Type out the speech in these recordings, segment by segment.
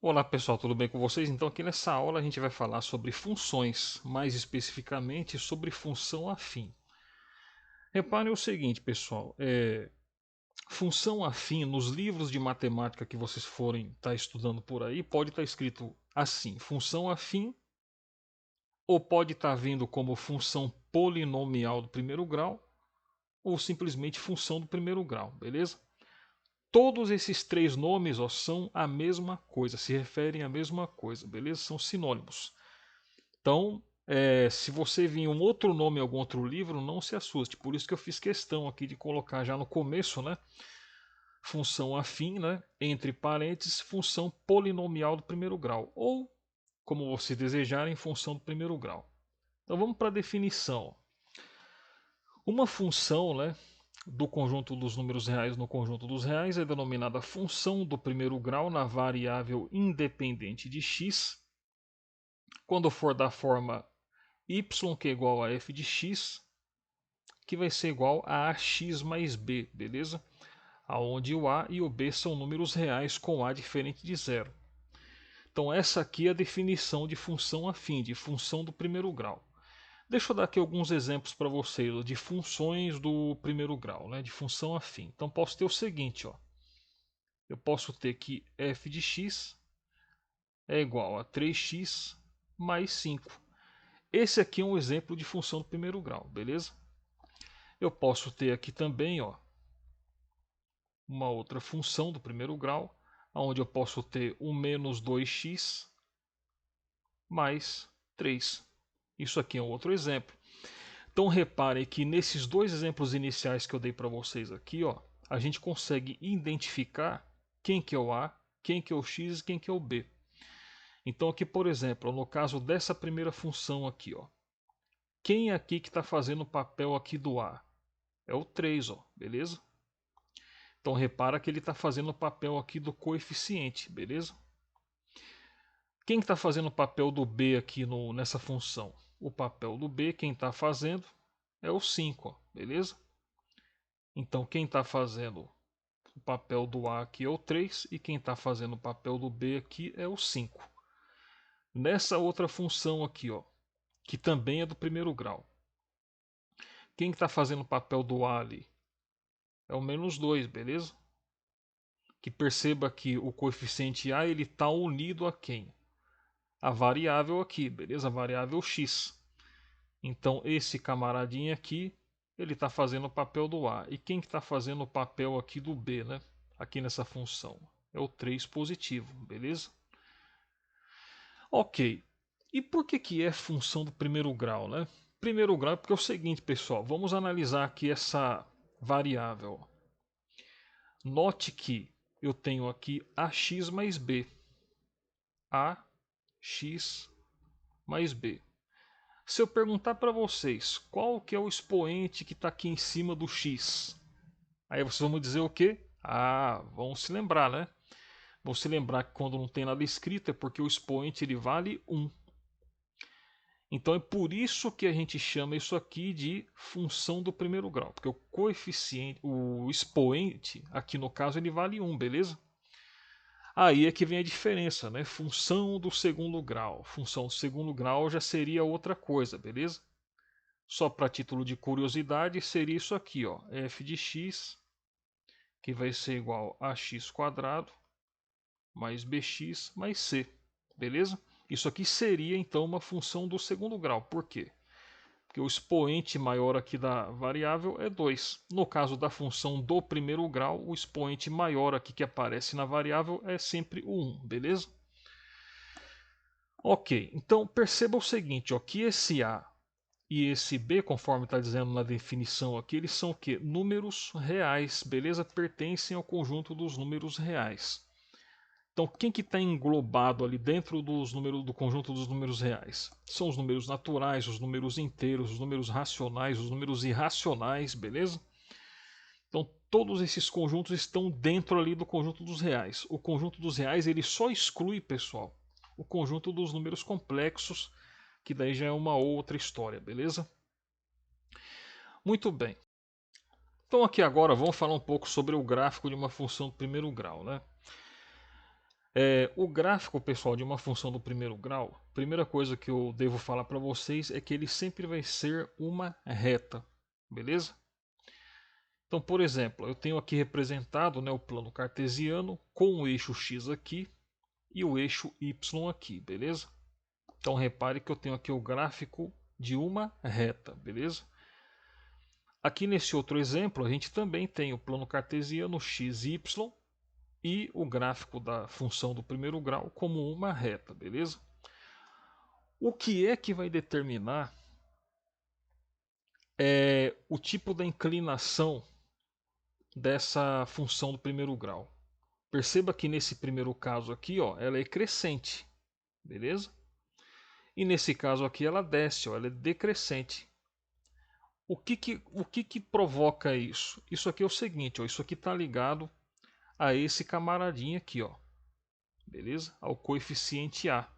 Olá pessoal, tudo bem com vocês? Então aqui nessa aula a gente vai falar sobre funções, mais especificamente sobre função afim. Reparem o seguinte pessoal, função afim nos livros de matemática que vocês forem estar estudando por aí, pode estar escrito assim, função afim, ou pode estar vindo como função polinomial do primeiro grau, ou simplesmente função do primeiro grau, beleza? Todos esses três nomes são a mesma coisa, se referem à mesma coisa, beleza? São sinônimos. Então, se você vir um outro nome em algum outro livro, não se assuste. Por isso que eu fiz questão aqui de colocar já no começo, né? Função afim, né? Entre parênteses, função polinomial do primeiro grau. Ou, como você desejarem, função do primeiro grau. Então vamos para a definição. Uma função, né? Do conjunto dos números reais no conjunto dos reais é denominada função do primeiro grau na variável independente de x, quando for da forma y, que é igual a f de x, que vai ser igual a ax mais b, beleza? Onde o a e o b são números reais com a diferente de zero. Então essa aqui é a definição de função afim, de função do primeiro grau. Deixa eu dar aqui alguns exemplos para vocês de funções do primeiro grau, né, de função afim. Então posso ter o seguinte, ó. Eu posso ter que f de x é igual a 3x mais 5. Esse aqui é um exemplo de função do primeiro grau, beleza? Eu posso ter aqui também, ó, uma outra função do primeiro grau, onde eu posso ter o menos 2x mais 3. Isso aqui é um outro exemplo. Então reparem que nesses dois exemplos iniciais que eu dei para vocês aqui, ó, a gente consegue identificar quem que é o a, quem que é o x e quem que é o b. Então aqui, por exemplo, no caso dessa primeira função aqui, ó, quem é aqui que está fazendo o papel aqui do a? É o 3, ó, beleza? Então repara que ele está fazendo o papel aqui do coeficiente, beleza? Quem está fazendo o papel do b aqui nessa função? O papel do b, quem está fazendo é o 5, ó, beleza? Então quem está fazendo o papel do a aqui é o 3 e quem está fazendo o papel do b aqui é o 5. Nessa outra função aqui, ó, que também é do primeiro grau. Quem está fazendo o papel do a ali? É o menos 2, beleza? Que perceba que o coeficiente a ele está unido a quem? A variável aqui, beleza? A variável x. Então esse camaradinho aqui, ele está fazendo o papel do a. E quem que está fazendo o papel aqui do b, né? Aqui nessa função? É o 3 positivo, beleza? Ok. E por que é função do primeiro grau, né? Primeiro grau é porque é o seguinte, pessoal. Vamos analisar aqui essa variável. Note que eu tenho aqui ax mais b. Ax mais b. Se eu perguntar para vocês qual que é o expoente que está aqui em cima do x, aí vocês vão me dizer o quê? Ah, vão se lembrar, né? Vão se lembrar que quando não tem nada escrito é porque o expoente ele vale 1. Então é por isso que a gente chama isso aqui de função do primeiro grau, porque o coeficiente, o expoente, aqui no caso ele vale 1, beleza? Aí é que vem a diferença, né? Função do segundo grau. Função do segundo grau já seria outra coisa, beleza? Só para título de curiosidade, seria isso aqui, ó, f de x, que vai ser igual a x quadrado mais bx mais c, beleza? Isso aqui seria então uma função do segundo grau. Por quê? Porque o expoente maior aqui da variável é 2. No caso da função do primeiro grau, o expoente maior aqui que aparece na variável é sempre o 1, beleza? Ok, então perceba o seguinte, ó, que esse a e esse b, conforme está dizendo na definição aqui, eles são o quê? Números reais, beleza? Pertencem ao conjunto dos números reais. Então, quem que está englobado ali dentro dos números, do conjunto dos números reais? São os números naturais, os números inteiros, os números racionais, os números irracionais, beleza? Então, todos esses conjuntos estão dentro ali do conjunto dos reais. O conjunto dos reais ele só exclui, pessoal, o conjunto dos números complexos, que daí já é uma outra história, beleza? Muito bem. Então aqui agora vamos falar um pouco sobre o gráfico de uma função do primeiro grau, né? O gráfico, pessoal, de uma função do primeiro grau, primeira coisa que eu devo falar para vocês é que ele sempre vai ser uma reta, beleza? Então, por exemplo, eu tenho aqui representado, né, o plano cartesiano com o eixo x aqui e o eixo y aqui, beleza? Então repare que eu tenho aqui o gráfico de uma reta, beleza? Aqui nesse outro exemplo, a gente também tem o plano cartesiano x, y e o gráfico da função do primeiro grau como uma reta, beleza? O que é que vai determinar o tipo da inclinação dessa função do primeiro grau? Perceba que nesse primeiro caso aqui, ó, ela é crescente, beleza? E nesse caso aqui ela desce, ó, ela é decrescente. O que que provoca isso? Isso aqui é o seguinte, ó, isso aqui está ligado a esse camaradinho aqui, ó, beleza? Ao coeficiente A,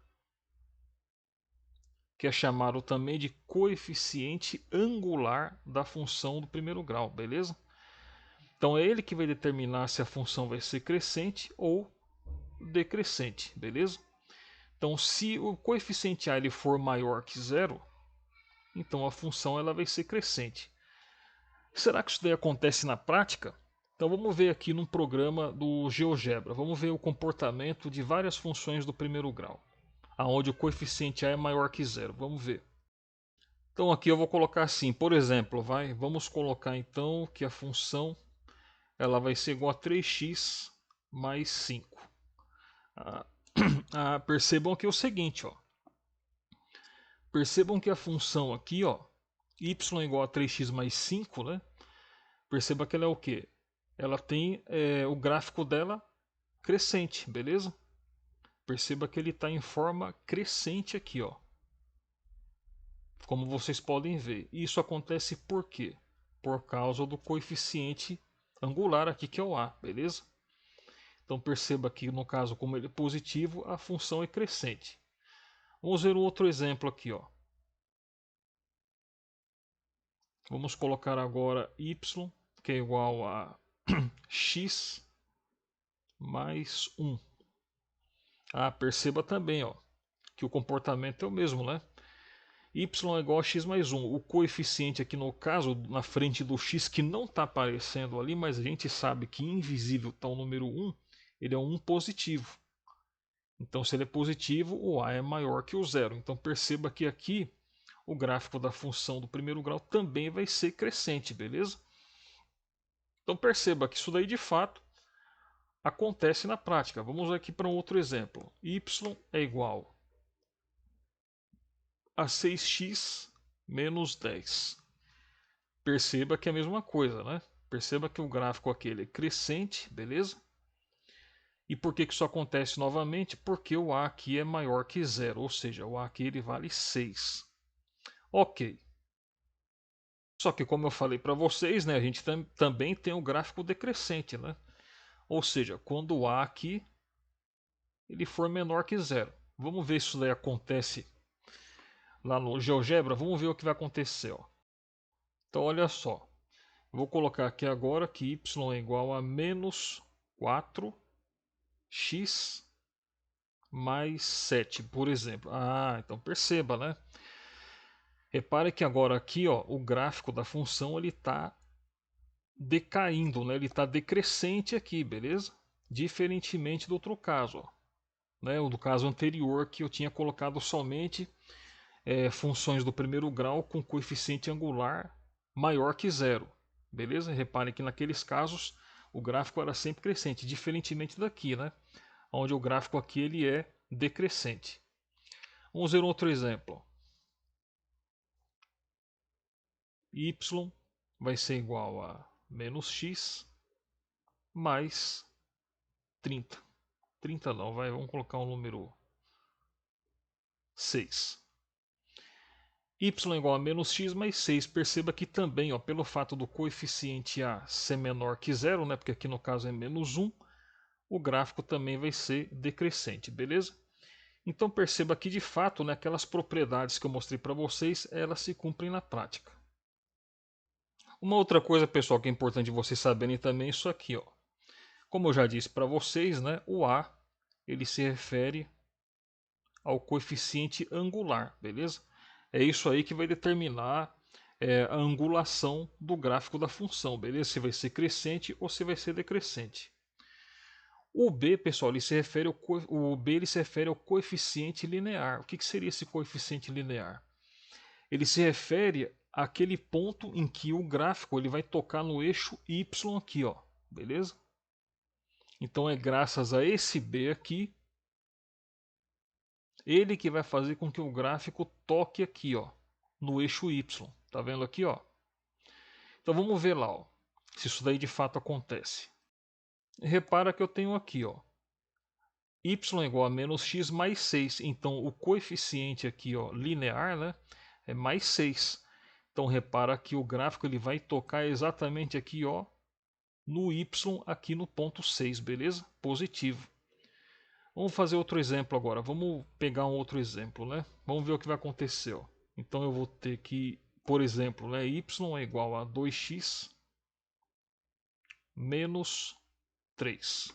que é chamado também de coeficiente angular da função do primeiro grau, beleza? Então é ele que vai determinar se a função vai ser crescente ou decrescente, beleza? Então se o coeficiente A ele for maior que zero, então a função ela vai ser crescente. Será que isso daí acontece na prática? Então vamos ver aqui num programa do GeoGebra, vamos ver o comportamento de várias funções do primeiro grau, aonde o coeficiente A é maior que zero. Vamos ver. Então aqui eu vou colocar assim, por exemplo, vamos colocar então que a função ela vai ser igual a 3x mais 5. Percebam que é o seguinte, ó. Percebam que a função aqui, ó, y é igual a 3x mais 5, né? Perceba que ela é o quê? Ela tem o gráfico dela crescente, beleza? Perceba que ele está em forma crescente aqui, ó. Como vocês podem ver. Isso acontece por quê? Por causa do coeficiente angular aqui, que é o A, beleza? Então perceba que no caso, como ele é positivo, a função é crescente. Vamos ver um outro exemplo aqui, ó. Vamos colocar agora y, que é igual a x mais 1. Perceba também, ó, que o comportamento é o mesmo, né? Y é igual a x mais 1. O coeficiente aqui no caso, na frente do x, que não está aparecendo ali, mas a gente sabe que invisível está o número 1, ele é um positivo. Então, se ele é positivo, o a é maior que o zero. Então, perceba que aqui o gráfico da função do primeiro grau também vai ser crescente, beleza? Então, perceba que isso daí de fato acontece na prática. Vamos aqui para um outro exemplo. Y é igual a 6x menos 10. Perceba que é a mesma coisa, né? Perceba que o gráfico aqui ele é crescente, beleza? E por que isso acontece novamente? Porque o A aqui é maior que zero, ou seja, o A aqui ele vale 6. Ok. Só que como eu falei para vocês, né, a gente também tem o gráfico decrescente, né? Ou seja, quando o A aqui ele for menor que zero. Vamos ver se isso daí acontece lá no GeoGebra. Vamos ver o que vai acontecer, ó. Então olha só. Vou colocar aqui agora que y é igual a menos 4x mais 7, por exemplo. Então perceba, né? Repare que agora aqui, ó, o gráfico da função ele está decaindo, né? Ele está decrescente aqui, beleza? Diferentemente do outro caso, ó, né? O do caso anterior que eu tinha colocado somente funções do primeiro grau com coeficiente angular maior que zero, beleza? Repare que naqueles casos o gráfico era sempre crescente, diferentemente daqui, né? Onde o gráfico aqui ele é decrescente. Vamos ver um outro exemplo. Y vai ser igual a menos x mais 30. 30 não, vamos colocar um número 6. Y é igual a menos x mais 6. Perceba que também, ó, pelo fato do coeficiente A ser menor que zero, né, porque aqui no caso é menos 1, o gráfico também vai ser decrescente, beleza? Então perceba que de fato, né, aquelas propriedades que eu mostrei para vocês, elas se cumprem na prática. Uma outra coisa, pessoal, que é importante vocês saberem também é isso aqui, ó. Como eu já disse para vocês, né, o A ele se refere ao coeficiente angular, beleza? É isso aí que vai determinar a angulação do gráfico da função, beleza? Se vai ser crescente ou se vai ser decrescente. O B, pessoal, o B ele se refere ao coeficiente linear. O que seria esse coeficiente linear? Ele se refere àquele ponto em que o gráfico ele vai tocar no eixo Y aqui, ó, beleza? Então é graças a esse B aqui, ele que vai fazer com que o gráfico toque aqui, ó, no eixo Y. Tá vendo aqui, ó? Então vamos ver lá, ó, se isso daí de fato acontece. Repara que eu tenho aqui, ó, y igual a menos x mais 6. Então o coeficiente aqui, ó, linear, né, é mais 6. Então repara que o gráfico ele vai tocar exatamente aqui, ó, no y aqui no ponto 6, beleza? Positivo. Vamos fazer outro exemplo agora. Vamos pegar um outro exemplo, né? Vamos ver o que vai acontecer, ó. Então eu vou ter que, por exemplo, né, y é igual a 2x menos 3.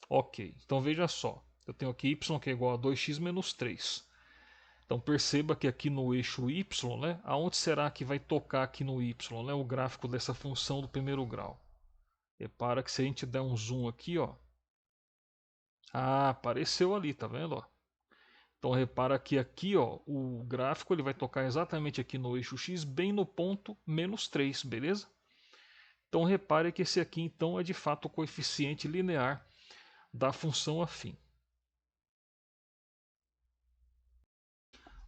Ok, então veja só. Eu tenho aqui y que é igual a 2x menos 3. Então perceba que aqui no eixo y, né, aonde será que vai tocar aqui no y, né, o gráfico dessa função do primeiro grau? Repara que se a gente der um zoom aqui, ó, apareceu ali, tá vendo? Ó? Então repara que aqui, ó, o gráfico ele vai tocar exatamente aqui no eixo x, bem no ponto menos 3, beleza? Então repare que esse aqui então é de fato o coeficiente linear da função afim.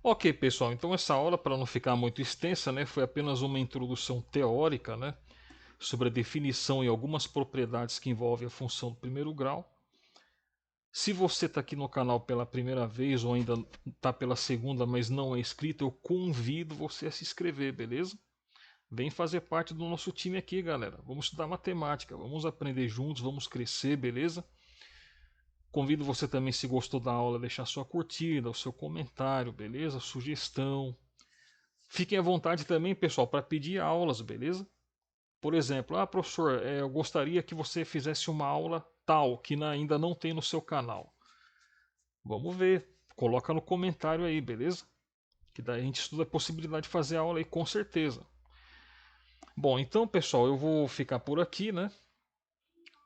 Ok, pessoal, então essa aula, para não ficar muito extensa, né, foi apenas uma introdução teórica, né, sobre a definição e algumas propriedades que envolvem a função do primeiro grau. Se você está aqui no canal pela primeira vez ou ainda está pela segunda, mas não é inscrito, eu convido você a se inscrever, beleza? Vem fazer parte do nosso time aqui, galera. Vamos estudar matemática, vamos aprender juntos, vamos crescer, beleza? Convido você também, se gostou da aula, a deixar sua curtida, o seu comentário, beleza? Sugestão. Fiquem à vontade também, pessoal, para pedir aulas, beleza? Por exemplo, professor, eu gostaria que você fizesse uma aula tal, que ainda não tem no seu canal. Vamos ver, coloca no comentário aí, beleza? Que daí a gente estuda a possibilidade de fazer aula aí, com certeza. Bom, então, pessoal, eu vou ficar por aqui, né?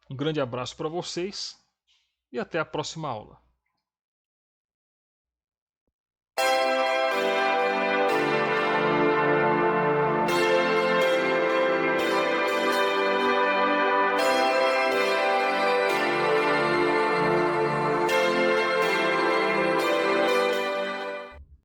Um grande abraço para vocês e até a próxima aula.